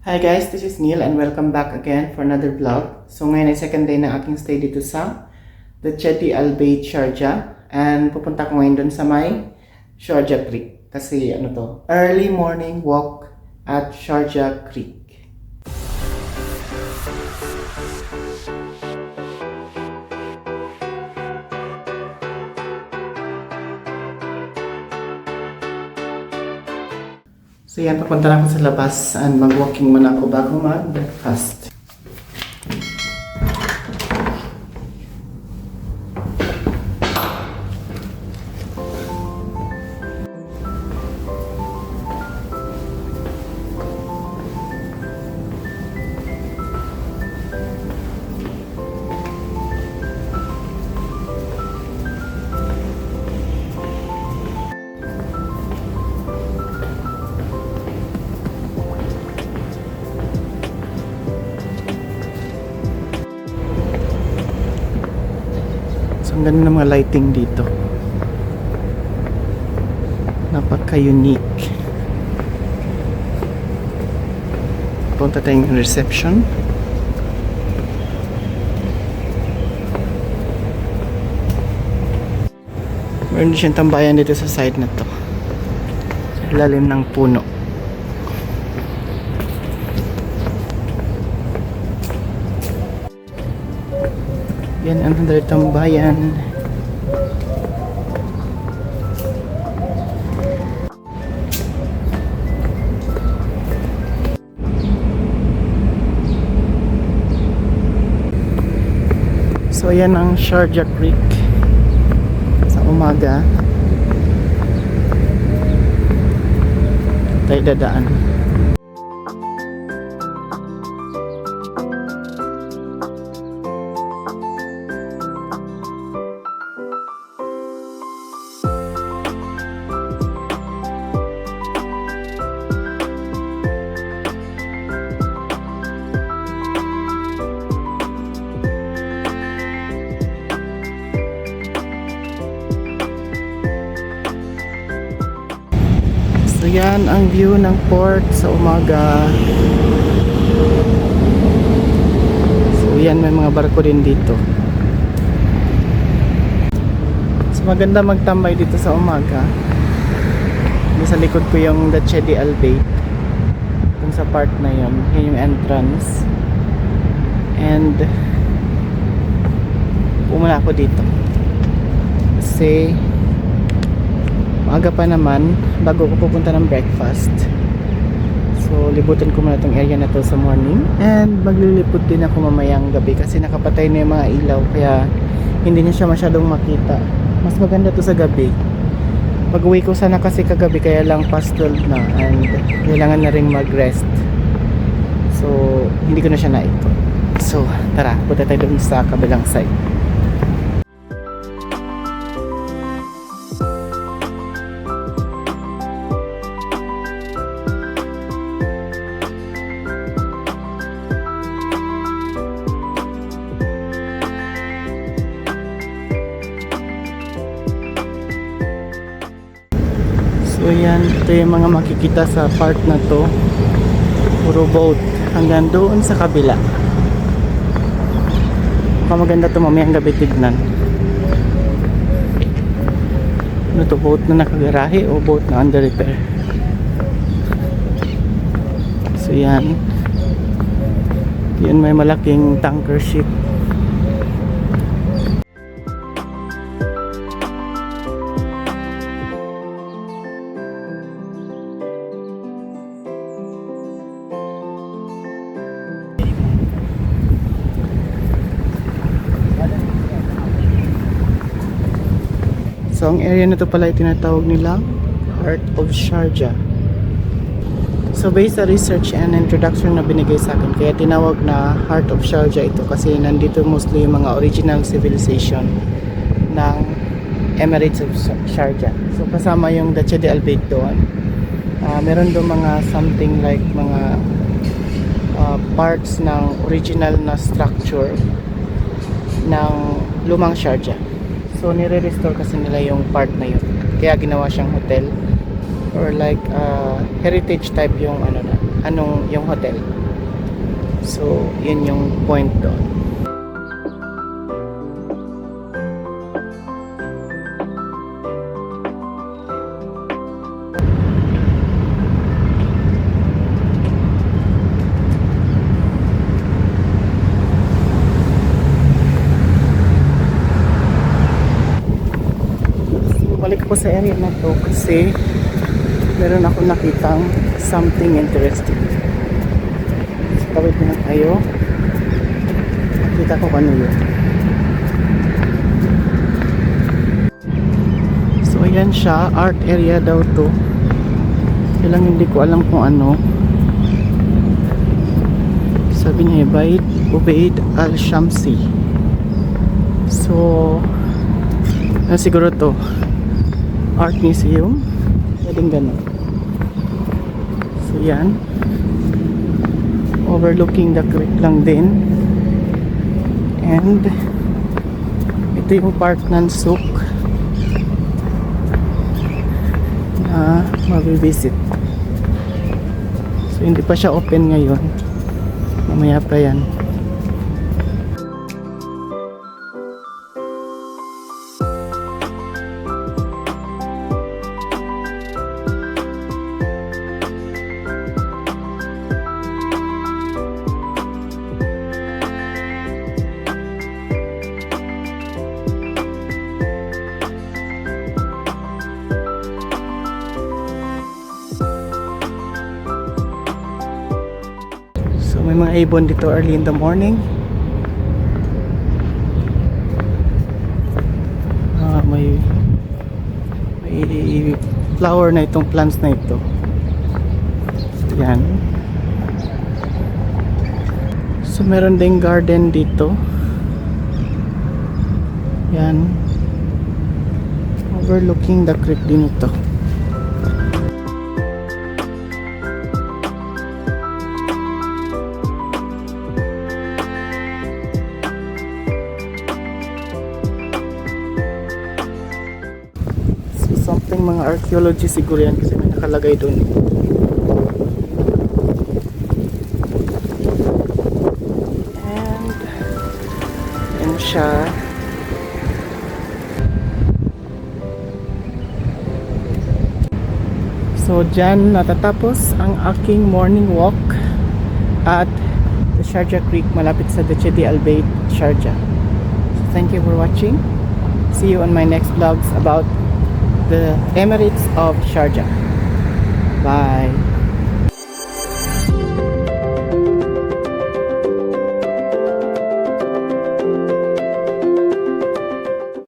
Hi guys, this is Neil and welcome back again for another vlog. So ngayon ay second day ng aking stay dito sa The Chetty Al Bayt, Sharjah. And pupunta ko ngayon dun sa may Sharjah Creek. Kasi early morning walk at Sharjah Creek. So yan, papunta na ako sa labas and mag-walking muna ako bago mag-breakfast. Ang ganda ng mga lighting dito. Napaka-unique. Punta tayong reception. Meron siyang tambayan dito sa side na to. Sa ilalim ng puno. Yan ang tambayan. So yan ang Sharjah Creek sa umaga. Tayo dadaan. So yan ang view ng port sa umaga. So yan, may mga barko din dito. So maganda magtambay dito sa umaga. Sa likod ko yung The Chetty Al Bayt. Dun sa part na yun, yun yung entrance. And pumuna ako dito kasi maaga pa naman bago ko pupunta ng breakfast. So libutin ko muna itong area na to sa morning. And maglilipot din ako mamayang gabi kasi nakapatay na yung mga ilaw, kaya hindi niya siya masyadong makita. Mas maganda to sa gabi. Pag uwi ko sana kasi kagabi, kaya lang past 12 na and kailangan na rin mag-rest. So hindi ko na siya naikot. So tara, punta tayo dun sa kabilang side. So yan, ito yung mga makikita sa part na to. Puro boat hanggang doon sa kabila. Maganda to mamayang gabi tignan. Ano to, boat na nakagarahe o boat na under repair? So yan, yun may malaking tanker ship. So ang area na to pala ay tinatawag nila Heart of Sharjah. So based sa research and introduction na binigay sa akin, kaya tinawag na Heart of Sharjah ito kasi nandito mostly yung mga original civilization ng Emirates of Sharjah. So kasama yung The Chetty Al Bayt doon. Meron doon mga something like mga parts ng original na structure ng lumang Sharjah. So nire-restore kasi nila yung part na yun, kaya ginawa siyang hotel. or like heritage type yung ano na, anong yung hotel. So, yun yung point doon. Balik ako sa area na to kasi meron ako nakitang something interesting. So, tawid na tayo. Nakita ko ano yun. So ayan siya, art area daw to. Kaya lang hindi ko alam kung ano. Sabi niya Ubaid Al-Shamsi. So ano siguro to, art museum, pwedeng ganun. So yan, overlooking the creek lang din. And ito yung part ng souk na mabivisit. So hindi pa siya open ngayon, mamaya pa yan. So may mga ibon dito early in the morning. May flower na itong plants na ito. So yan. So meron ding garden dito. Yan. Overlooking the creek din ito. Something mga archaeology siguro yan kasi may nakalagay doon. And yan siya. So dyan natatapos ang aking morning walk at the Sharjah Creek malapit sa Dechedi Al Bayt, Sharjah. So thank you for watching. See you on my next vlogs about the Emirates of Sharjah. Bye.